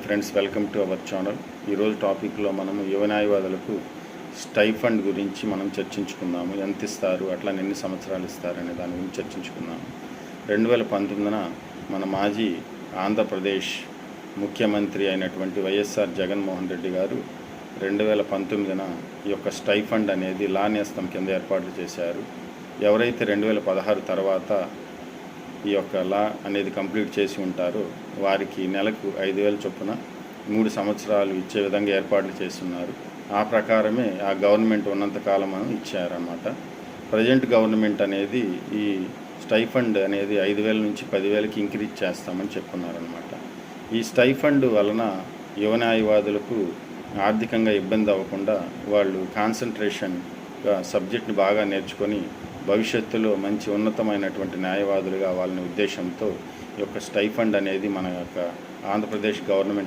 Friends, welcome to our channel. ఈరోజు టాపిక్లో మనము యువ న్యాయవాదులకు స్టైఫండ్ గురించి మనం చర్చించుకుందాము. ఎంత ఇస్తారు, అట్లా ఎన్ని సంవత్సరాలు ఇస్తారనే దాని గురించి చర్చించుకుందాము. 2019 మన మాజీ ఆంధ్రప్రదేశ్ ముఖ్యమంత్రి అయినటువంటి వైఎస్ఆర్ జగన్మోహన్ రెడ్డి గారు 2019 ఈ యొక్క స్టైఫండ్ అనేది లా నేస్తం కింద ఏర్పాటు చేశారు. ఎవరైతే 2016 తర్వాత ఈ యొక్క లా అనేది కంప్లీట్ చేసి ఉంటారో వారికి నెలకు 5,000 చొప్పున 3 సంవత్సరాలు ఇచ్చే విధంగా ఏర్పాట్లు చేస్తున్నారు. ఆ ప్రకారమే ఆ గవర్నమెంట్ ఉన్నంతకాలం మనం ఇచ్చారన్నమాట. ప్రజెంట్ గవర్నమెంట్ అనేది ఈ స్టైఫండ్ అనేది 5,000 నుంచి 10,000కి ఇంక్రీజ్ చేస్తామని చెప్పుకున్నారనమాట. ఈ స్టైఫండ్ వలన యువ న్యాయవాదులకు ఆర్థికంగా ఇబ్బంది అవ్వకుండా వాళ్ళు కాన్సన్ట్రేషన్గా సబ్జెక్ట్ని బాగా నేర్చుకొని భవిష్యత్తులో మంచి ఉన్నతమైనటువంటి న్యాయవాదులుగా వాళ్ళని ఉద్దేశంతో ఈ యొక్క స్టైఫండ్ అనేది మన యొక్క ఆంధ్రప్రదేశ్ గవర్నమెంట్